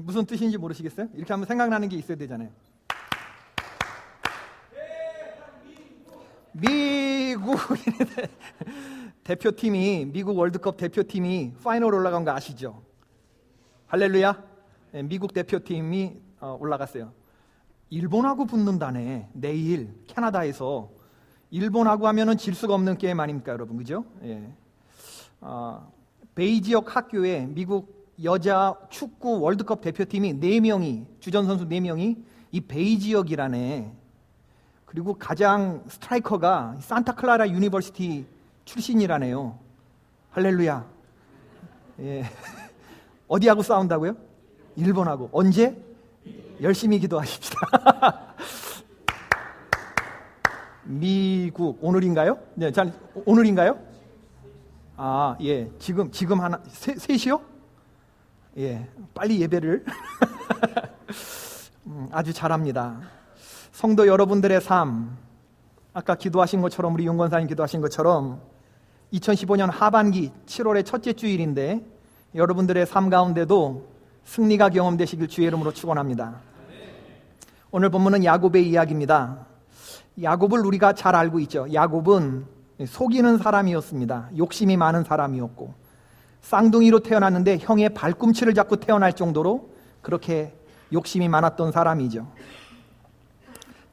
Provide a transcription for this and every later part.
무슨 뜻인지 모르시겠어요? 이렇게 하면 생각나는 게 있어야 되잖아요. 미국 대표팀이, 미국 월드컵 대표팀이 파이널 올라간 거 아시죠? 할렐루야. 미국 대표팀이 올라갔어요. 일본하고 붙는다네. 내일 캐나다에서. 일본하고 하면은 질 수가 없는 게임 아닙니까, 여러분? 그죠? 예. 베이 지역 학교에 미국 여자 축구 월드컵 대표팀이 4명이, 주전 선수 4명이 이 베이 지역이라네. 그리고 가장 스트라이커가 산타클라라 유니버시티 출신이라네요. 할렐루야. 예. 어디하고 싸운다고요? 일본하고. 언제? 열심히 기도하십시다. 미국 오늘인가요? 네, 자, 오늘인가요? 아, 예. 지금 하나 3시요? 예. 빨리 예배를. 아주 잘합니다. 성도 여러분들의 삶, 아까 기도하신 것처럼, 우리 윤건사님 기도하신 것처럼 2015년 하반기 7월의 첫째 주일인데 여러분들의 삶 가운데도 승리가 경험되시길 주의 이름으로 축원합니다. 오늘 본문은 야곱의 이야기입니다. 야곱을 우리가 잘 알고 있죠. 야곱은 속이는 사람이었습니다. 욕심이 많은 사람이었고, 쌍둥이로 태어났는데 형의 발꿈치를 잡고 태어날 정도로 그렇게 욕심이 많았던 사람이죠.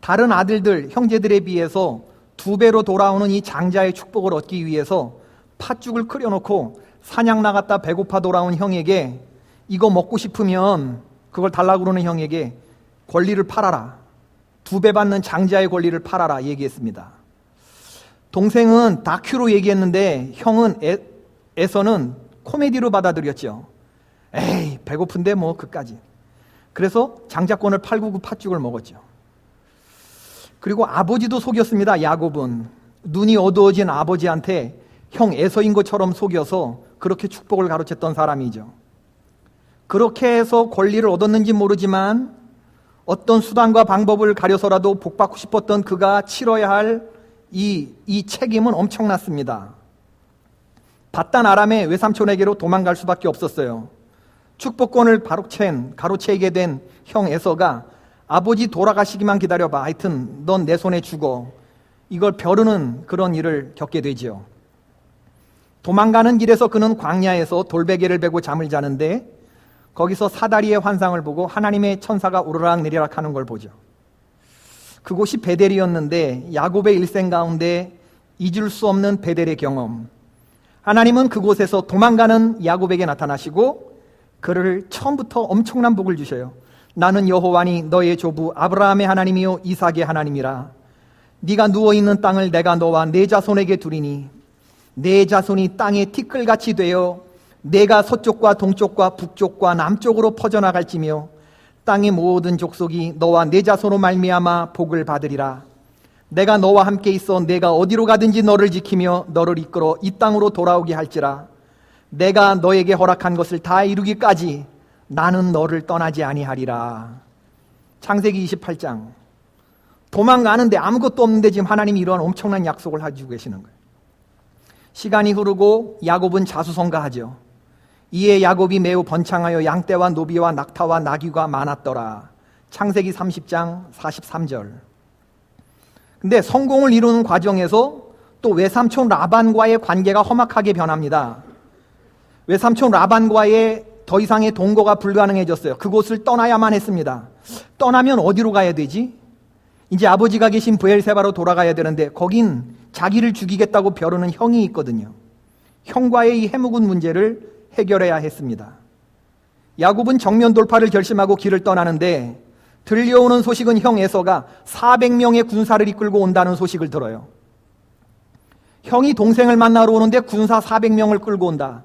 다른 아들들, 형제들에 비해서 2배로 돌아오는 이 장자의 축복을 얻기 위해서 팥죽을 끓여놓고 사냥 나갔다 배고파 돌아온 형에게 이거 먹고 싶으면 그걸 달라고 그러는 형에게 권리를 팔아라. 2배 받는 장자의 권리를 팔아라 얘기했습니다. 동생은 다큐로 얘기했는데 형은 에서는 코미디로 받아들였죠. 에이, 배고픈데 뭐 그까지. 그래서 장자권을 팔고 그 팥죽을 먹었죠. 그리고 아버지도 속였습니다. 야곱은 눈이 어두워진 아버지한테 형 에서인 것처럼 속여서 그렇게 축복을 가로챘던 사람이죠. 그렇게 해서 권리를 얻었는지 모르지만 어떤 수단과 방법을 가려서라도 복받고 싶었던 그가 치러야 할 이 책임은 엄청났습니다. 바단 아람의 외삼촌에게로 도망갈 수밖에 없었어요. 축복권을 가로채게 된 형 에서가 아버지 돌아가시기만 기다려봐. 하여튼 넌 내 손에 죽어. 이걸 벼르는 그런 일을 겪게 되지요. 도망가는 길에서 그는 광야에서 돌베개를 베고 잠을 자는데 거기서 사다리의 환상을 보고 하나님의 천사가 오르락 내리락 하는 걸 보죠. 그곳이 베델이었는데 야곱의 일생 가운데 잊을 수 없는 베델의 경험. 하나님은 그곳에서 도망가는 야곱에게 나타나시고 그를 처음부터 엄청난 복을 주셔요. 나는 여호와니 너의 조부 아브라함의 하나님이요 이삭의 하나님이라. 네가 누워있는 땅을 내가 너와 네 자손에게 두리니 네 자손이 땅의 티끌같이 되어 내가 서쪽과 동쪽과 북쪽과 남쪽으로 퍼져나갈지며 땅의 모든 족속이 너와 네 자손으로 말미암아 복을 받으리라. 내가 너와 함께 있어 내가 어디로 가든지 너를 지키며 너를 이끌어 이 땅으로 돌아오게 할지라. 내가 너에게 허락한 것을 다 이루기까지 나는 너를 떠나지 아니하리라. 창세기 28장. 도망가는데 아무것도 없는데 지금 하나님이 이러한 엄청난 약속을 해주고 계시는 거예요. 시간이 흐르고 야곱은 자수성가하죠. 이에 야곱이 매우 번창하여 양떼와 노비와 낙타와 나귀가 많았더라. 창세기 30장 43절. 근데 성공을 이루는 과정에서 또 외삼촌 라반과의 관계가 험악하게 변합니다. 외삼촌 라반과의 더 이상의 동거가 불가능해졌어요. 그곳을 떠나야만 했습니다. 떠나면 어디로 가야 되지? 이제 아버지가 계신 브엘세바로 돌아가야 되는데 거긴 자기를 죽이겠다고 벼르는 형이 있거든요. 형과의 이 해묵은 문제를 해결해야 했습니다. 야곱은 정면 돌파를 결심하고 길을 떠나는데 들려오는 소식은 형 에서가 400명의 군사를 이끌고 온다는 소식을 들어요. 형이 동생을 만나러 오는데 군사 400명을 끌고 온다.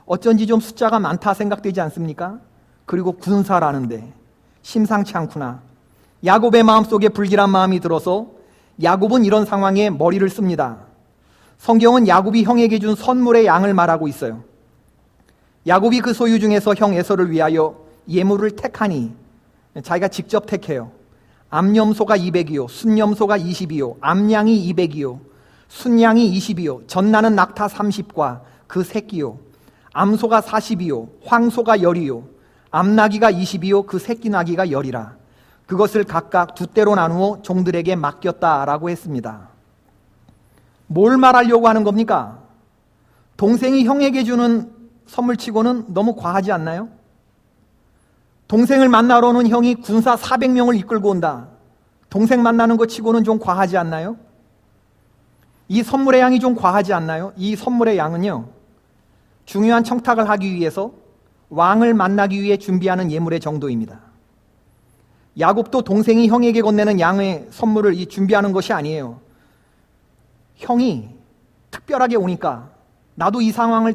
어쩐지 좀 숫자가 많다 생각되지 않습니까? 그리고 군사라는데 심상치 않구나. 야곱의 마음속에 불길한 마음이 들어서 야곱은 이런 상황에 머리를 씁니다. 성경은 야곱이 형에게 준 선물의 양을 말하고 있어요. 야곱이 그 소유 중에서 형 에서를 위하여 예물을 택하니 자기가 직접 택해요. 암염소가 200이요, 순염소가 20이요, 암양이 200이요, 순양이 20이요, 젖나는 낙타 30과 그 새끼요, 암소가 40이요, 황소가 10이요, 암나귀가 20이요 그 새끼 나귀가 10이라. 그것을 각각 두 떼로 나누어 종들에게 맡겼다라고 했습니다. 뭘 말하려고 하는 겁니까? 동생이 형에게 주는 선물치고는 너무 과하지 않나요? 동생을 만나러 오는 형이 군사 400명을 이끌고 온다. 동생 만나는 것 치고는 좀 과하지 않나요? 이 선물의 양이 좀 과하지 않나요? 이 선물의 양은요, 중요한 청탁을 하기 위해서 왕을 만나기 위해 준비하는 예물의 정도입니다. 야곱도 동생이 형에게 건네는 양의 선물을 준비하는 것이 아니에요. 형이 특별하게 오니까 나도 이 상황을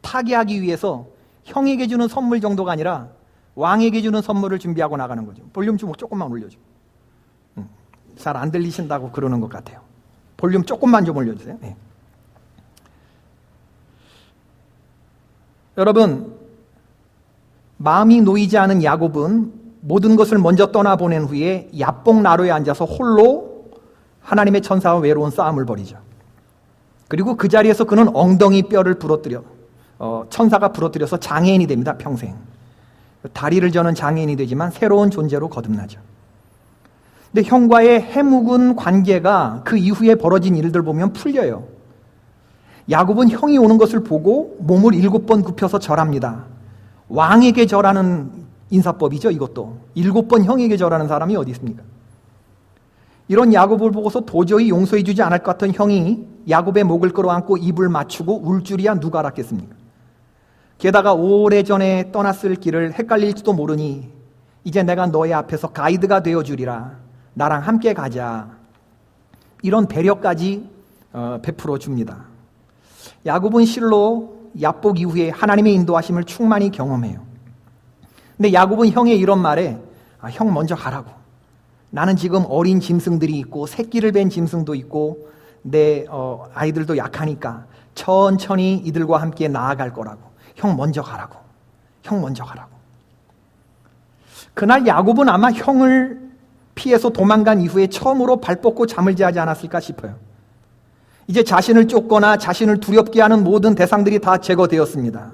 타개하기 위해서 형에게 주는 선물 정도가 아니라 왕에게 주는 선물을 준비하고 나가는 거죠. 볼륨 좀 조금만 올려줘. 잘 안 들리신다고 그러는 것 같아요. 볼륨 조금만 좀 올려주세요. 네. 여러분, 마음이 놓이지 않은 야곱은 모든 것을 먼저 떠나보낸 후에 야복 나루에 앉아서 홀로 하나님의 천사와 외로운 싸움을 벌이죠. 그리고 그 자리에서 그는 엉덩이 뼈를 부러뜨려 천사가 부러뜨려서 장애인이 됩니다. 평생. 다리를 저는 장애인이 되지만 새로운 존재로 거듭나죠. 근데 형과의 해묵은 관계가 그 이후에 벌어진 일들 보면 풀려요. 야곱은 형이 오는 것을 보고 몸을 7번 굽혀서 절합니다. 왕에게 절하는 인사법이죠. 이것도 7번 형에게 절하는 사람이 어디 있습니까? 이런 야곱을 보고서 도저히 용서해 주지 않을 것 같은 형이 야곱의 목을 끌어안고 입을 맞추고 울 줄이야 누가 알았겠습니까? 게다가 오래전에 떠났을 길을 헷갈릴지도 모르니 이제 내가 너의 앞에서 가이드가 되어주리라. 나랑 함께 가자. 이런 배려까지 베풀어 줍니다. 야곱은 실로 야복 이후에 하나님의 인도하심을 충만히 경험해요. 근데 야곱은 형의 이런 말에 형 먼저 가라고. 나는 지금 어린 짐승들이 있고 새끼를 뵌 짐승도 있고 내 아이들도 약하니까 천천히 이들과 함께 나아갈 거라고. 형 먼저 가라고. 형 먼저 가라고. 그날 야곱은 아마 형을 피해서 도망간 이후에 처음으로 발 뻗고 잠을 자지 않았을까 싶어요. 이제 자신을 쫓거나 자신을 두렵게 하는 모든 대상들이 다 제거되었습니다.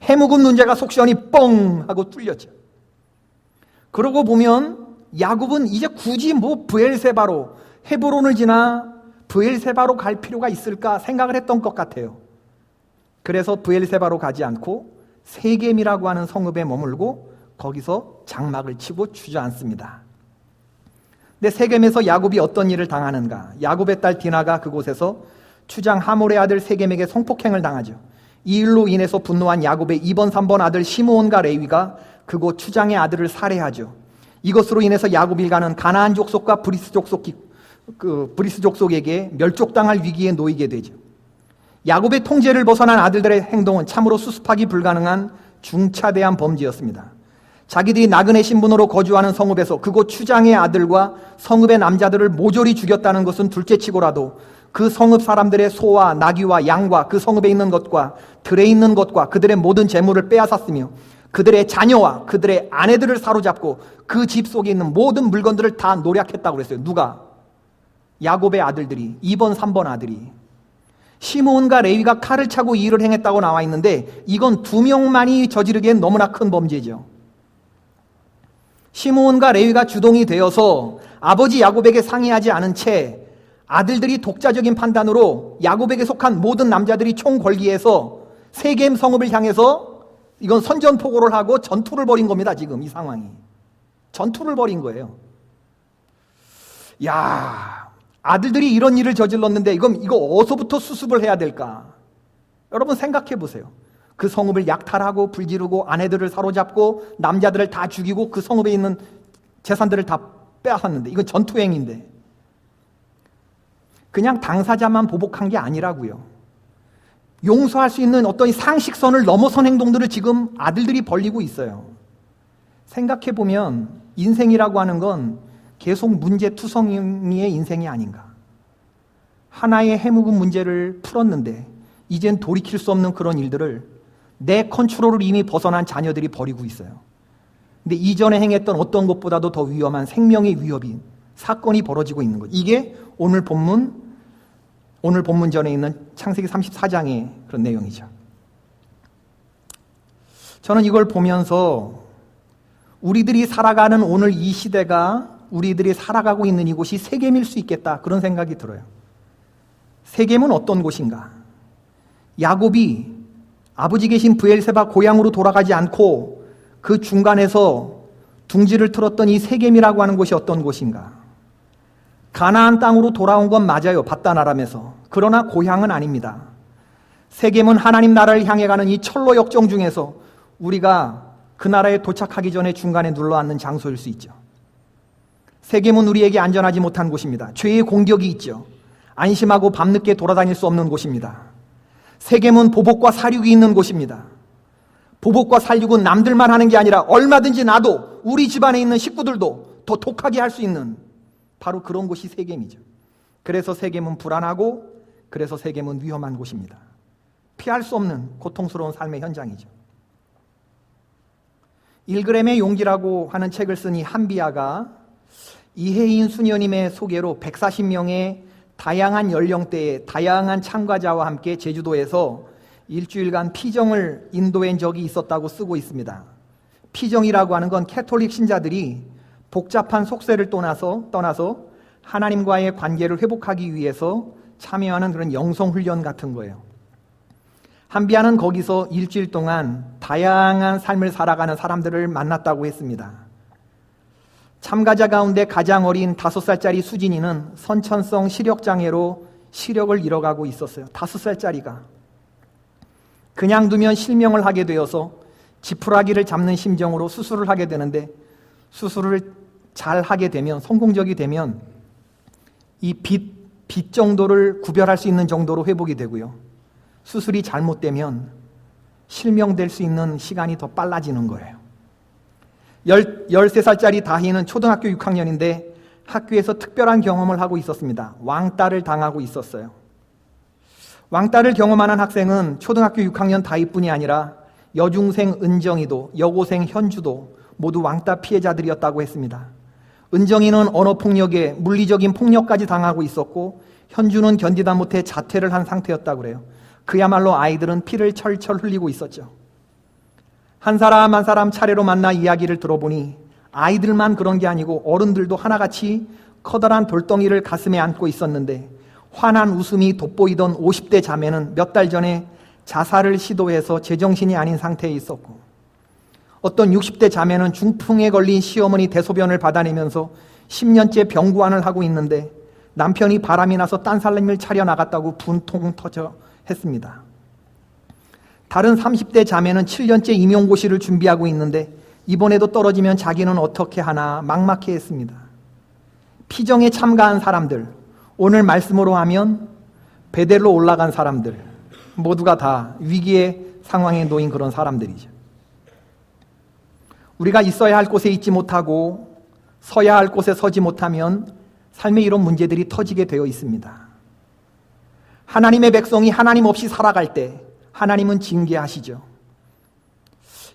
해묵은 문제가 속 시원히 뻥 하고 뚫렸죠. 그러고 보면 야곱은 이제 굳이 브엘세바로 헤브론을 지나 브엘세바로 갈 필요가 있을까 생각을 했던 것 같아요. 그래서 브엘세바로 가지 않고 세겜이라고 하는 성읍에 머물고 거기서 장막을 치고 주저앉습니다. 근데 세겜에서 야곱이 어떤 일을 당하는가? 야곱의 딸 디나가 그곳에서 추장 하몰의 아들 세겜에게 성폭행을 당하죠. 이 일로 인해서 분노한 야곱의 2번, 3번 아들 시므온과 레위가 그곳 추장의 아들을 살해하죠. 이것으로 인해서 야곱 일가는 가나안 족속과 브리스 족속에게 멸족당할 위기에 놓이게 되죠. 야곱의 통제를 벗어난 아들들의 행동은 참으로 수습하기 불가능한 중차대한 범죄였습니다. 자기들이 나그네 신분으로 거주하는 성읍에서 그곳 추장의 아들과 성읍의 남자들을 모조리 죽였다는 것은 둘째치고라도 그 성읍 사람들의 소와 나귀와 양과 그 성읍에 있는 것과 들에 있는 것과 그들의 모든 재물을 빼앗았으며 그들의 자녀와 그들의 아내들을 사로잡고 그 집 속에 있는 모든 물건들을 다 노략했다고 그랬어요. 누가? 야곱의 아들들이, 2번, 3번 아들이. 시므온과 레위가 칼을 차고 이 일을 행했다고 나와 있는데 이건 2명만이 저지르기엔 너무나 큰 범죄죠. 시므온과 레위가 주동이 되어서 아버지 야곱에게 상의하지 않은 채 아들들이 독자적인 판단으로 야곱에게 속한 모든 남자들이 총궐기해서 세겜 성읍을 향해서 이건 선전포고를 하고 전투를 벌인 겁니다. 지금 이 상황이 전투를 벌인 거예요. 야, 아들들이 이런 일을 저질렀는데 이거 어디서부터 수습을 해야 될까? 여러분 생각해 보세요. 그 성읍을 약탈하고 불지르고 아내들을 사로잡고 남자들을 다 죽이고 그 성읍에 있는 재산들을 다 빼앗았는데 이건 전투행위인데 그냥 당사자만 보복한 게 아니라고요. 용서할 수 있는 어떤 상식선을 넘어선 행동들을 지금 아들들이 벌이고 있어요. 생각해 보면 인생이라고 하는 건 계속 문제투성이의 인생이 아닌가. 하나의 해묵은 문제를 풀었는데 이젠 돌이킬 수 없는 그런 일들을 내 컨트롤을 이미 벗어난 자녀들이 벌이고 있어요. 근데 이전에 행했던 어떤 것보다도 더 위험한 생명의 위협인 사건이 벌어지고 있는 것. 이게 오늘 본문전에 있는 창세기 34장의 그런 내용이죠. 저는 이걸 보면서 우리들이 살아가는 오늘 이 시대가 우리들이 살아가고 있는 이곳이 세겜일 수 있겠다, 그런 생각이 들어요. 세겜은 어떤 곳인가? 야곱이 아버지 계신 브엘세바 고향으로 돌아가지 않고 그 중간에서 둥지를 틀었던 이 세겜이라고 하는 곳이 어떤 곳인가? 가나안 땅으로 돌아온 건 맞아요, 밧단 아람에서. 그러나 고향은 아닙니다. 세겜은 하나님 나라를 향해 가는 이 철로 역정 중에서 우리가 그 나라에 도착하기 전에 중간에 눌러앉는 장소일 수 있죠. 세겜은 우리에게 안전하지 못한 곳입니다. 죄의 공격이 있죠. 안심하고 밤늦게 돌아다닐 수 없는 곳입니다. 세겜은 보복과 살육이 있는 곳입니다. 보복과 살육은 남들만 하는 게 아니라 얼마든지 나도, 우리 집안에 있는 식구들도 더 독하게 할 수 있는 바로 그런 곳이 세겜이죠. 그래서 세겜은 불안하고, 그래서 세겜은 위험한 곳입니다. 피할 수 없는 고통스러운 삶의 현장이죠. 1g의 용기라고 하는 책을 쓴 이 한비아가 이혜인 수녀님의 소개로 140명의 다양한 연령대의 다양한 참가자와 함께 제주도에서 일주일간 피정을 인도한 적이 있었다고 쓰고 있습니다. 피정이라고 하는 건 캐톨릭 신자들이 복잡한 속세를 떠나서 하나님과의 관계를 회복하기 위해서 참여하는 그런 영성훈련 같은 거예요. 한비아는 거기서 일주일 동안 다양한 삶을 살아가는 사람들을 만났다고 했습니다. 참가자 가운데 가장 어린 5살짜리 수진이는 선천성 시력장애로 시력을 잃어가고 있었어요. 5살짜리가. 그냥 두면 실명을 하게 되어서 지푸라기를 잡는 심정으로 수술을 하게 되는데, 수술을 잘 하게 되면, 성공적이 되면 이 빛 정도를 구별할 수 있는 정도로 회복이 되고요. 수술이 잘못되면 실명될 수 있는 시간이 더 빨라지는 거예요. 13살짜리 다희는 초등학교 6학년인데 학교에서 특별한 경험을 하고 있었습니다. 왕따를 당하고 있었어요. 왕따를 경험하는 학생은 초등학교 6학년 다희뿐이 아니라 여중생 은정이도, 여고생 현주도 모두 왕따 피해자들이었다고 했습니다. 은정이는 언어폭력에 물리적인 폭력까지 당하고 있었고, 현주는 견디다 못해 자퇴를 한 상태였다고 그래요. 그야말로 아이들은 피를 철철 흘리고 있었죠. 한 사람 한 사람 차례로 만나 이야기를 들어보니 아이들만 그런 게 아니고 어른들도 하나같이 커다란 돌덩이를 가슴에 안고 있었는데, 환한 웃음이 돋보이던 50대 자매는 몇 달 전에 자살을 시도해서 제정신이 아닌 상태에 있었고, 어떤 60대 자매는 중풍에 걸린 시어머니 대소변을 받아내면서 10년째 병구안을 하고 있는데 남편이 바람이 나서 딴 사람을 차려나갔다고 분통 터져 했습니다. 다른 30대 자매는 7년째 임용고시를 준비하고 있는데 이번에도 떨어지면 자기는 어떻게 하나 막막해했습니다. 피정에 참가한 사람들, 오늘 말씀으로 하면 베델로 올라간 사람들, 모두가 다 위기의 상황에 놓인 그런 사람들이죠. 우리가 있어야 할 곳에 있지 못하고 서야 할 곳에 서지 못하면 삶에 이런 문제들이 터지게 되어 있습니다. 하나님의 백성이 하나님 없이 살아갈 때 하나님은 징계하시죠.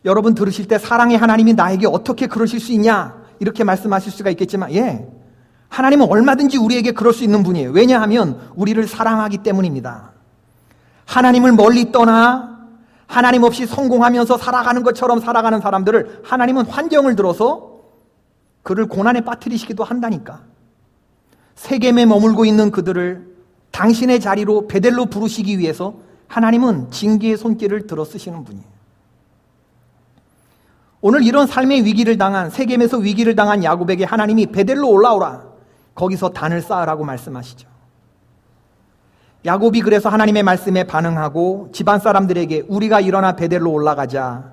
여러분 들으실 때 사랑의 하나님이 나에게 어떻게 그러실 수 있냐 이렇게 말씀하실 수가 있겠지만, 하나님은 얼마든지 우리에게 그럴 수 있는 분이에요. 왜냐하면 우리를 사랑하기 때문입니다. 하나님을 멀리 떠나 하나님 없이 성공하면서 살아가는 것처럼 살아가는 사람들을 하나님은 환경을 들어서 그를 고난에 빠뜨리시기도 한다니까. 세겜에 머물고 있는 그들을 당신의 자리로 베델로 부르시기 위해서 하나님은 징계의 손길을 들어 쓰시는 분이에요. 오늘 이런 삶의 위기를 당한, 세겜에서 위기를 당한 야곱에게 하나님이 베델로 올라오라, 거기서 단을 쌓으라고 말씀하시죠. 야곱이 그래서 하나님의 말씀에 반응하고 집안 사람들에게 우리가 일어나 베델로 올라가자,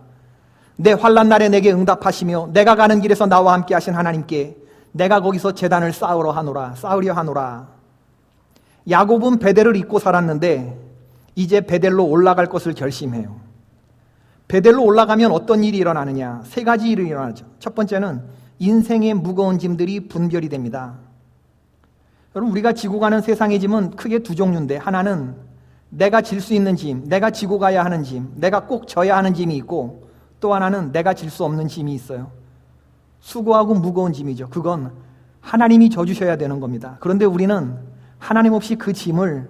내 환난 날에 내게 응답하시며 내가 가는 길에서 나와 함께 하신 하나님께 내가 거기서 제단을 쌓으려 하노라. 야곱은 베델을 잊고 살았는데 이제 베델로 올라갈 것을 결심해요. 베델로 올라가면 어떤 일이 일어나느냐? 3가지 일이 일어나죠. 첫 번째는 인생의 무거운 짐들이 분별이 됩니다. 여러분, 우리가 지고 가는 세상의 짐은 크게 2 종류인데, 하나는 내가 질 수 있는 짐, 내가 지고 가야 하는 짐, 내가 꼭 져야 하는 짐이 있고, 또 하나는 내가 질 수 없는 짐이 있어요. 수고하고 무거운 짐이죠. 그건 하나님이 져주셔야 되는 겁니다. 그런데 우리는 하나님 없이 그 짐을,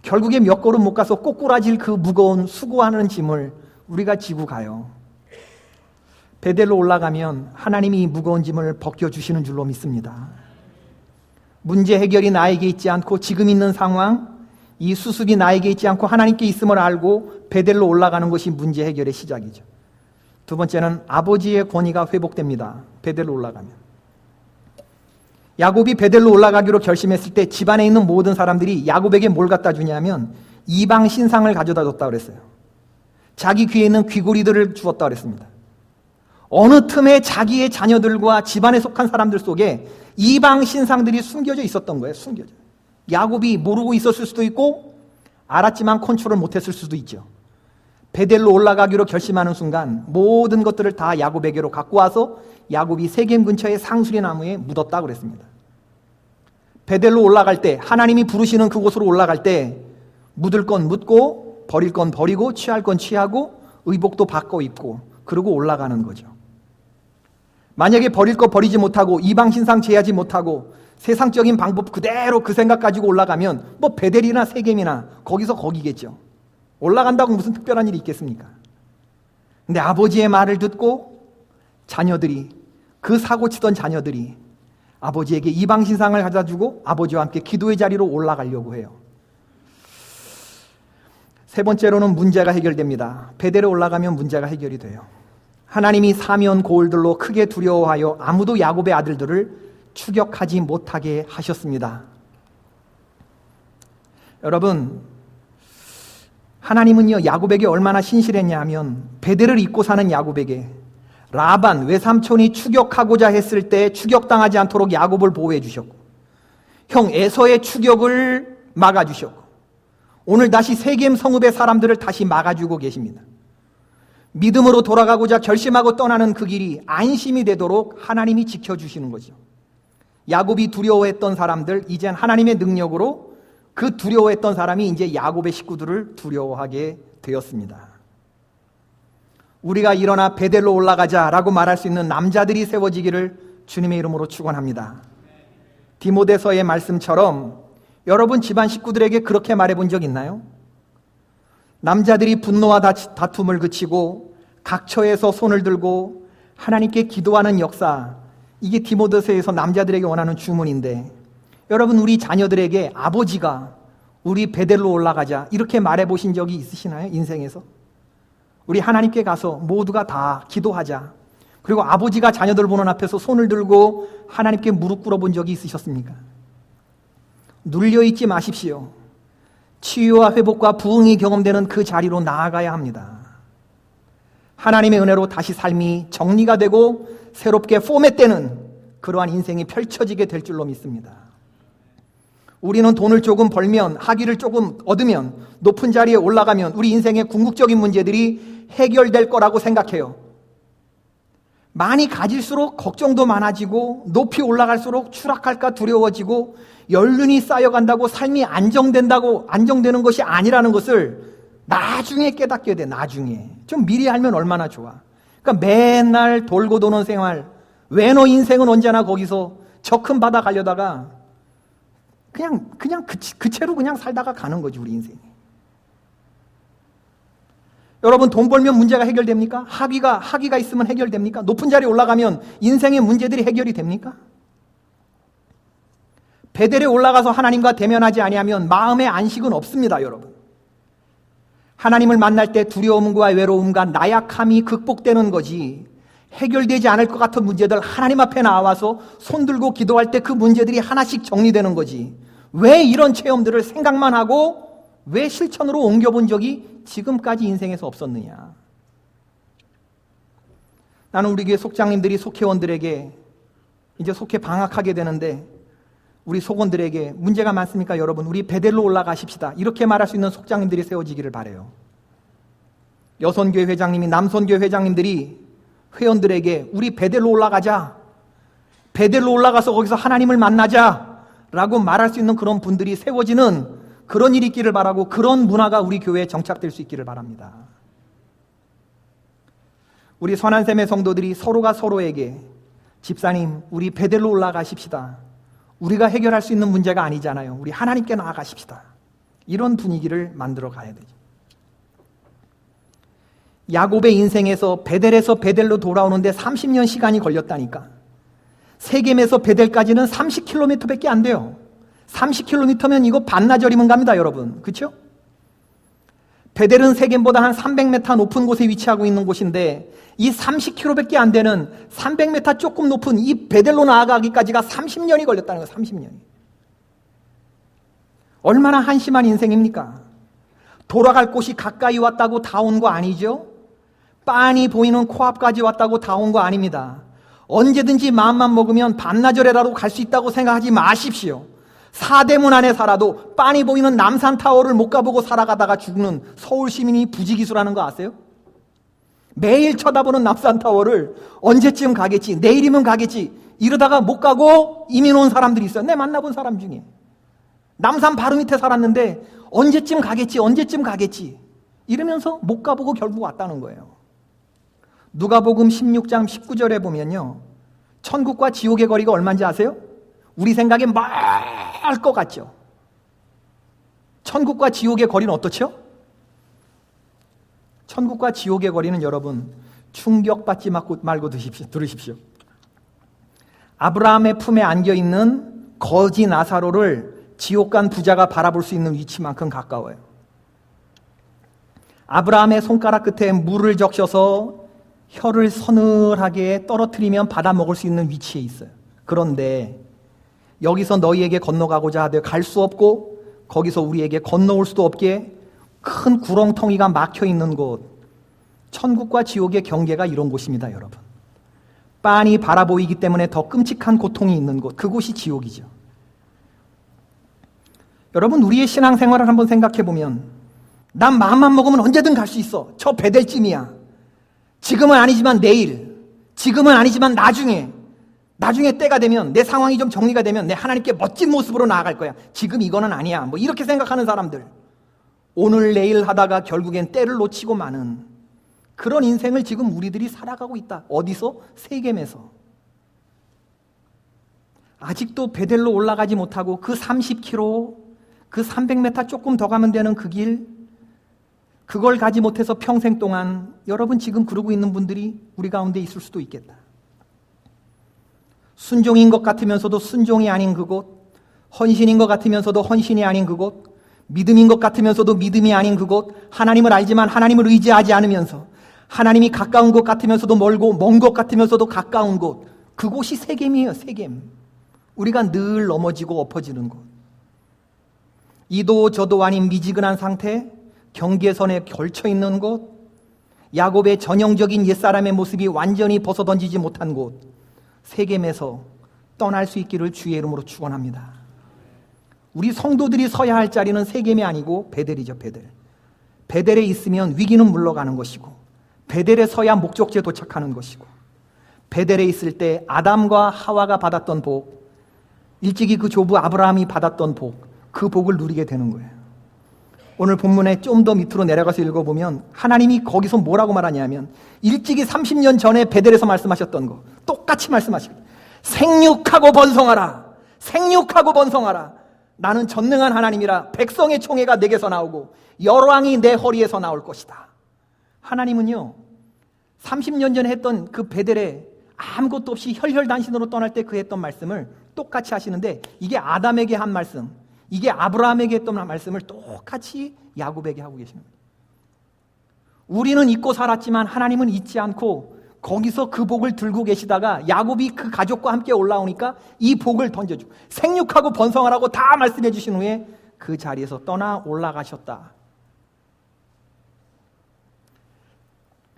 결국에 몇 걸음 못 가서 꼬꾸라질 그 무거운 수고하는 짐을 우리가 지고 가요. 베델로 올라가면 하나님이 이 무거운 짐을 벗겨주시는 줄로 믿습니다. 문제 해결이 나에게 있지 않고 지금 있는 상황, 이 수습이 나에게 있지 않고 하나님께 있음을 알고 베델로 올라가는 것이 문제 해결의 시작이죠. 두 번째는 아버지의 권위가 회복됩니다. 베델로 올라가면. 야곱이 베델로 올라가기로 결심했을 때 집안에 있는 모든 사람들이 야곱에게 뭘 갖다 주냐면 이방 신상을 가져다 줬다 그랬어요. 자기 귀에 있는 귀고리들을 주었다 그랬습니다. 어느 틈에 자기의 자녀들과 집안에 속한 사람들 속에 이방 신상들이 숨겨져 있었던 거예요. 숨겨져. 야곱이 모르고 있었을 수도 있고 알았지만 컨트롤 못했을 수도 있죠. 베델로 올라가기로 결심하는 순간 모든 것들을 다 야곱에게로 갖고 와서 야곱이 세겜 근처의 상수리 나무에 묻었다고 그랬습니다. 베델로 올라갈 때, 하나님이 부르시는 그곳으로 올라갈 때 묻을 건 묻고 버릴 건 버리고 취할 건 취하고 의복도 바꿔 입고 그러고 올라가는 거죠. 만약에 버릴 거 버리지 못하고 이방 신상 제하지 못하고 세상적인 방법 그대로 그 생각 가지고 올라가면 뭐 베델이나 세겜이나 거기서 거기겠죠. 올라간다고 무슨 특별한 일이 있겠습니까? 근데 아버지의 말을 듣고 자녀들이, 그 사고치던 자녀들이 아버지에게 이방 신상을 가져다 주고 아버지와 함께 기도의 자리로 올라가려고 해요. 세 번째로는 문제가 해결됩니다. 베델에 올라가면 문제가 해결이 돼요. 하나님이 사면 고을들로 크게 두려워하여 아무도 야곱의 아들들을 추격하지 못하게 하셨습니다. 여러분, 하나님은요 야곱에게 얼마나 신실했냐 하면 베델을 잊고 사는 야곱에게 라반 외삼촌이 추격하고자 했을 때 추격당하지 않도록 야곱을 보호해 주셨고, 형 에서의 추격을 막아주셨고, 오늘 다시 세겜 성읍의 사람들을 다시 막아주고 계십니다. 믿음으로 돌아가고자 결심하고 떠나는 그 길이 안심이 되도록 하나님이 지켜주시는 거죠. 야곱이 두려워했던 사람들, 이젠 하나님의 능력으로 그 두려워했던 사람이 이제 야곱의 식구들을 두려워하게 되었습니다. 우리가 일어나 베델로 올라가자라고 말할 수 있는 남자들이 세워지기를 주님의 이름으로 축원합니다. 디모데서의 말씀처럼 여러분 집안 식구들에게 그렇게 말해본 적 있나요? 남자들이 분노와 다툼을 그치고 각처에서 손을 들고 하나님께 기도하는 역사, 이게 디모데서에서 남자들에게 원하는 주문인데, 여러분 우리 자녀들에게 아버지가 우리 베델로 올라가자 이렇게 말해보신 적이 있으시나요? 인생에서? 우리 하나님께 가서 모두가 다 기도하자, 그리고 아버지가 자녀들 보는 앞에서 손을 들고 하나님께 무릎 꿇어본 적이 있으셨습니까? 눌려있지 마십시오. 치유와 회복과 부흥이 경험되는 그 자리로 나아가야 합니다. 하나님의 은혜로 다시 삶이 정리가 되고 새롭게 포맷되는 그러한 인생이 펼쳐지게 될 줄로 믿습니다. 우리는 돈을 조금 벌면, 학위를 조금 얻으면, 높은 자리에 올라가면 우리 인생의 궁극적인 문제들이 해결될 거라고 생각해요. 많이 가질수록 걱정도 많아지고 높이 올라갈수록 추락할까 두려워지고 연륜이 쌓여간다고 삶이 안정되는 것이 아니라는 것을 나중에 깨닫게 돼. 나중에 좀 미리 알면 얼마나 좋아. 그러니까 맨날 돌고 도는 생활, 왜 너 인생은 언제나 거기서 저 큰 바다 가려다가 그냥 그 채로 그냥 살다가 가는 거지 우리 인생이. 여러분 돈 벌면 문제가 해결됩니까? 학위가 있으면 해결됩니까? 높은 자리에 올라가면 인생의 문제들이 해결이 됩니까? 베델에 올라가서 하나님과 대면하지 아니하면 마음의 안식은 없습니다, 여러분. 하나님을 만날 때 두려움과 외로움과 나약함이 극복되는 거지, 해결되지 않을 것 같은 문제들 하나님 앞에 나와서 손들고 기도할 때 그 문제들이 하나씩 정리되는 거지, 왜 이런 체험들을 생각만 하고 왜 실천으로 옮겨본 적이 지금까지 인생에서 없었느냐. 나는 우리 교회 속장님들이 속회원들에게 이제 속회 방학하게 되는데 우리 속원들에게 문제가 많습니까? 여러분 우리 베델로 올라가십시다 이렇게 말할 수 있는 속장님들이 세워지기를 바라요. 여선교회 회장님이, 남선교회 회장님들이 회원들에게 우리 베델로 올라가자, 베델로 올라가서 거기서 하나님을 만나자 라고 말할 수 있는 그런 분들이 세워지는 그런 일이 있기를 바라고, 그런 문화가 우리 교회에 정착될 수 있기를 바랍니다. 우리 선한샘의 성도들이 서로가 서로에게 집사님 우리 베델로 올라가십시다, 우리가 해결할 수 있는 문제가 아니잖아요, 우리 하나님께 나아가십시다, 이런 분위기를 만들어 가야 되죠. 야곱의 인생에서 베델에서 베델로 돌아오는데 30년 시간이 걸렸다니까. 세겜에서 베델까지는 30km밖에 안 돼요. 30km면 이거 반나절이면 갑니다, 여러분. 그렇죠? 베델은 세겜보다 한 300m 높은 곳에 위치하고 있는 곳인데 이 30km밖에 안 되는 300m 조금 높은 이 베델로 나아가기까지가 30년이 걸렸다는 거예요. 30년이. 얼마나 한심한 인생입니까? 돌아갈 곳이 가까이 왔다고 다 온 거 아니죠? 빤히 보이는 코앞까지 왔다고 다 온 거 아닙니다. 언제든지 마음만 먹으면 반나절에라도 갈 수 있다고 생각하지 마십시오. 사대문 안에 살아도 빤히 보이는 남산타워를 못 가보고 살아가다가 죽는 서울 시민이 부지기수라는 거 아세요? 매일 쳐다보는 남산타워를 언제쯤 가겠지, 내일이면 가겠지 이러다가 못 가고 이민 온 사람들이 있어요. 내 만나본 사람 중에. 남산 바로 밑에 살았는데 언제쯤 가겠지 이러면서 못 가보고 결국 왔다는 거예요. 누가복음 16장 19절에 보면요, 천국과 지옥의 거리가 얼마인지 아세요? 우리 생각에 멀 것 같죠? 천국과 지옥의 거리는 어떻죠? 천국과 지옥의 거리는 여러분 충격받지 말고 들으십시오. 아브라함의 품에 안겨있는 거지 나사로를 지옥 간 부자가 바라볼 수 있는 위치만큼 가까워요. 아브라함의 손가락 끝에 물을 적셔서 혀를 서늘하게 떨어뜨리면 받아 먹을 수 있는 위치에 있어요. 그런데 여기서 너희에게 건너가고자 하되 갈 수 없고 거기서 우리에게 건너올 수도 없게 큰 구렁텅이가 막혀 있는 곳, 천국과 지옥의 경계가 이런 곳입니다, 여러분. 빤히 바라보이기 때문에 더 끔찍한 고통이 있는 곳, 그곳이 지옥이죠. 여러분, 우리의 신앙생활을 한번 생각해 보면 난 마음만 먹으면 언제든 갈 수 있어. 저 베델쯤이야. 지금은 아니지만 내일, 지금은 아니지만 나중에 때가 되면, 내 상황이 좀 정리가 되면 내 하나님께 멋진 모습으로 나아갈 거야. 지금 이거는 아니야. 뭐 이렇게 생각하는 사람들, 오늘 내일 하다가 결국엔 때를 놓치고 마는 그런 인생을 지금 우리들이 살아가고 있다. 어디서? 세겜에서. 아직도 베델로 올라가지 못하고 그 30km, 그 300m 조금 더 가면 되는 그 길, 그걸 가지 못해서 평생 동안 여러분 지금 그러고 있는 분들이 우리 가운데 있을 수도 있겠다. 순종인 것 같으면서도 순종이 아닌 그곳, 헌신인 것 같으면서도 헌신이 아닌 그곳, 믿음인 것 같으면서도 믿음이 아닌 그곳, 하나님을 알지만 하나님을 의지하지 않으면서 하나님이 가까운 것 같으면서도 멀고 먼 것 같으면서도 가까운 곳, 그곳이 세겜이에요. 세겜. 우리가 늘 넘어지고 엎어지는 곳. 이도 저도 아닌 미지근한 상태, 경계선에 걸쳐있는 곳, 야곱의 전형적인 옛사람의 모습이 완전히 벗어던지지 못한 곳, 세겜에서 떠날 수 있기를 주의 이름으로 축원합니다. 우리 성도들이 서야 할 자리는 세겜이 아니고 베델이죠. 베델. 베델에 있으면 위기는 물러가는 것이고, 베델에 서야 목적지에 도착하는 것이고, 베델에 있을 때 아담과 하와가 받았던 복, 일찍이 그 조부 아브라함이 받았던 복, 그 복을 누리게 되는 거예요. 오늘 본문에 좀 더 밑으로 내려가서 읽어보면 하나님이 거기서 뭐라고 말하냐면, 일찍이 30년 전에 베델에서 말씀하셨던 거 똑같이 말씀하시고, 생육하고 번성하라, 생육하고 번성하라. 나는 전능한 하나님이라 백성의 총회가 내게서 나오고 열왕이 내 허리에서 나올 것이다. 하나님은요, 30년 전에 했던 그 베델에 아무것도 없이 혈혈단신으로 떠날 때 그 했던 말씀을 똑같이 하시는데, 이게 아담에게 한 말씀, 이게 아브라함에게 했던 말씀을 똑같이 야곱에게 하고 계시는 거예요. 우리는 잊고 살았지만 하나님은 잊지 않고 거기서 그 복을 들고 계시다가 야곱이 그 가족과 함께 올라오니까 이 복을 던져주고 생육하고 번성하라고 다 말씀해 주신 후에 그 자리에서 떠나 올라가셨다.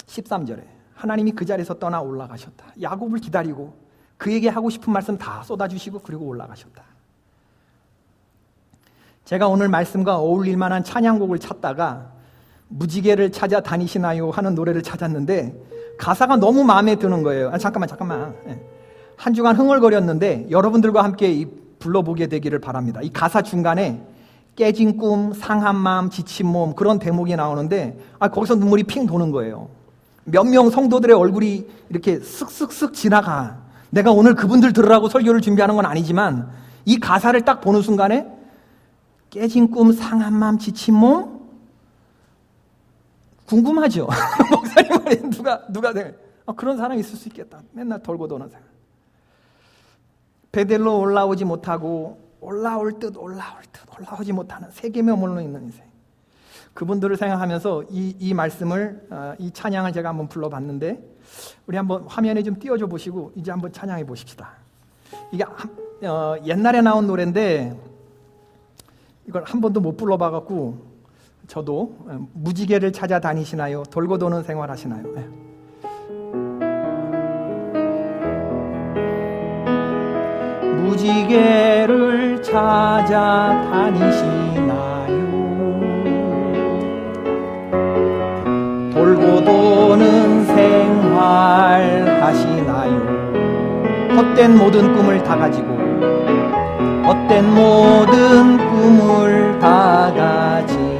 13절에 하나님이 그 자리에서 떠나 올라가셨다. 야곱을 기다리고 그에게 하고 싶은 말씀 다 쏟아주시고 그리고 올라가셨다. 제가 오늘 말씀과 어울릴 만한 찬양곡을 찾다가 무지개를 찾아 다니시나요 하는 노래를 찾았는데 가사가 너무 마음에 드는 거예요. 잠깐만. 한 주간 흥얼거렸는데 여러분들과 함께 불러보게 되기를 바랍니다. 이 가사 중간에 깨진 꿈, 상한 마음, 지친 몸, 그런 대목이 나오는데 거기서 눈물이 핑 도는 거예요. 몇 명 성도들의 얼굴이 이렇게 쓱쓱쓱 지나가. 내가 오늘 그분들 들으라고 설교를 준비하는 건 아니지만 이 가사를 딱 보는 순간에 깨진 꿈, 상한 마음, 지친 몸, 궁금하죠? 목사님 말에 누가 그런 사람이 있을 수 있겠다. 맨날 돌고 도는 사람. 베델로 올라오지 못하고 올라올 듯 올라오지 못하는 세겜에 머물러 있는 인생. 그분들을 생각하면서 이 말씀을, 이 찬양을 제가 한번 불러봤는데, 우리 한번 화면에 좀 띄워줘 보시고 이제 한번 찬양해 보십시다. 이게 옛날에 나온 노래인데 이걸 한 번도 못 불러봐갖고 저도 무지개를 찾아다니시나요? 돌고 도는 생활하시나요? 네. 무지개를 찾아다니시나요? 돌고 도는 생활 하시나요? 헛된 모든 꿈을 다 가지고, 헛된 모든 꿈을 다 가지고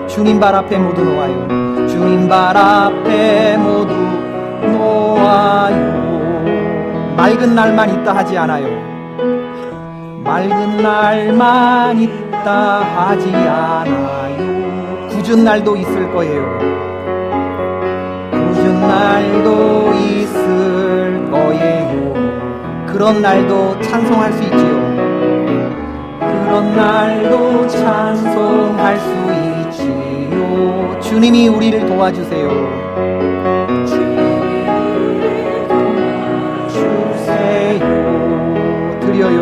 주님 발 앞에 모두 놓아요. 주님 발 앞에 모두 놓아요. 맑은 날만 있다 하지 않아요. 맑은 날만 있다 하지 않아요. 굳은 날도 있을 거예요. 굳은 날도 있을 거예요. 그런 날도 찬송할 수 있지요. 그런 날도 찬송할 수 있지요. 주님이 우리를 도와주세요. 주님이 도와주세요. 드려요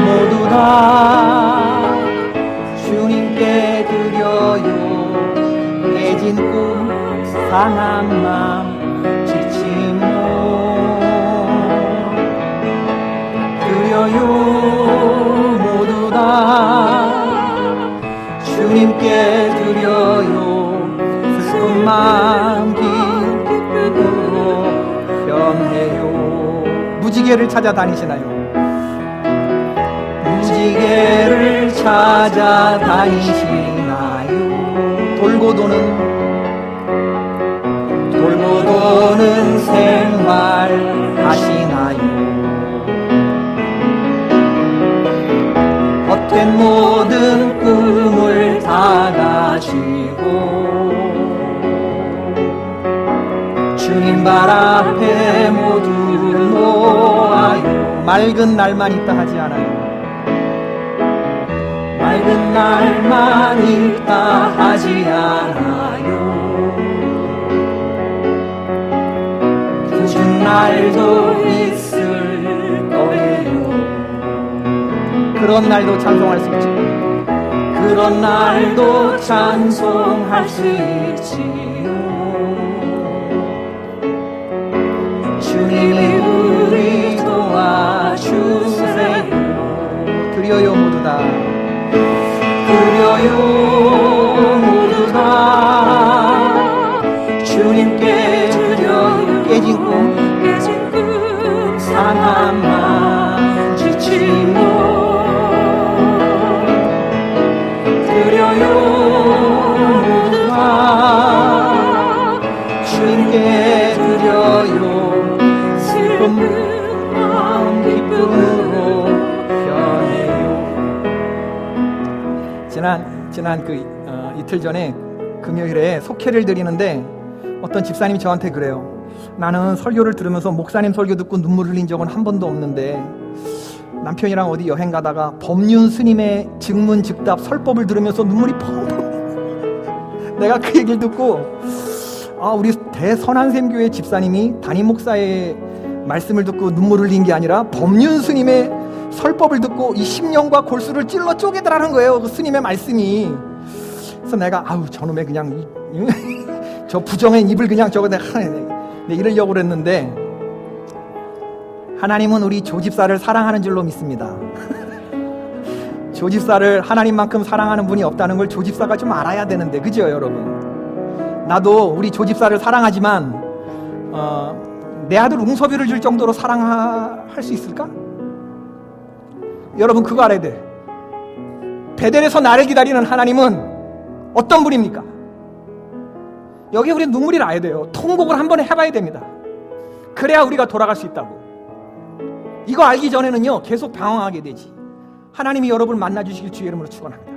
모두 다 주님께 드려요. 깨진 꿈 상한 맘 지친 몸 드려요. 모두 다 주님께 드려요. 슬픈 마음 기쁨으로 변해요. 무지개를 찾아다니시나요? 무지개를 찾아다니시나요? 돌고 도는 생활 하시나요? 헛된 모든 꿈을 다 가지고 주님 발 앞에 모두 놓아요. 맑은 날만 있다 하지 않아요. 맑은 날만 있다 하지 않아요. 굳은 날도 있을 거예요. 그런 날도 찬송할 수 있지. 그런 날도 찬송할 수 있지요. 주님이 우리 도와주세요. 드려요 모두 다. 드려요 모두 다 주님께 드려요. 깨진 꿈 상한 맘 지친 몸 드려요 모두 다 주님께 드려요. 슬픈 마음 기쁨으로 변해요. 지난 이틀 전에 금요일에 속회를 드리는데 어떤 집사님이 저한테 그래요. 나는 설교를 들으면서 목사님 설교 듣고 눈물 흘린 적은 한 번도 없는데 남편이랑 어디 여행 가다가 법륜 스님의 증문즉답 설법을 들으면서 눈물이 펑펑. 내가 그 얘기를 듣고 우리 대선한샘교회 집사님이 담임 목사의 말씀을 듣고 눈물 흘린 게 아니라 법륜 스님의 설법을 듣고 이 10년과 골수를 찔러 쪼개더라는 거예요. 그 스님의 말씀이. 그래서 내가 저놈의 그냥 저 부정의 입을 그냥 저거 내가 이러려고 그랬는데 하나님은 우리 조집사를 사랑하는 줄로 믿습니다. 조집사를 하나님만큼 사랑하는 분이 없다는 걸 조집사가 좀 알아야 되는데, 그죠 여러분? 나도 우리 조집사를 사랑하지만 내 아들 웅섭이를 줄 정도로 사랑할 수 있을까? 여러분 그거 알아야 돼. 베델에서 나를 기다리는 하나님은 어떤 분입니까? 여기 우리 눈물이 나야 돼요. 통곡을 한번 해봐야 됩니다. 그래야 우리가 돌아갈 수 있다고. 이거 알기 전에는요 계속 방황하게 되지. 하나님이 여러분을 만나주시길 주의 이름으로 축원합니다.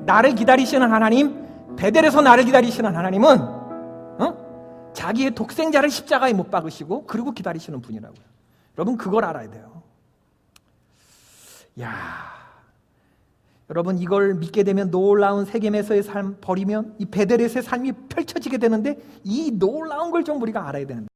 나를 기다리시는 하나님, 베델에서 나를 기다리시는 하나님은 자기의 독생자를 십자가에 못 박으시고 그리고 기다리시는 분이라고요. 여러분 그걸 알아야 돼요. 야, 여러분 이걸 믿게 되면 놀라운 세겜에서의 삶 버리면 이 베델에서의 삶이 펼쳐지게 되는데 이 놀라운 걸 좀 우리가 알아야 되는데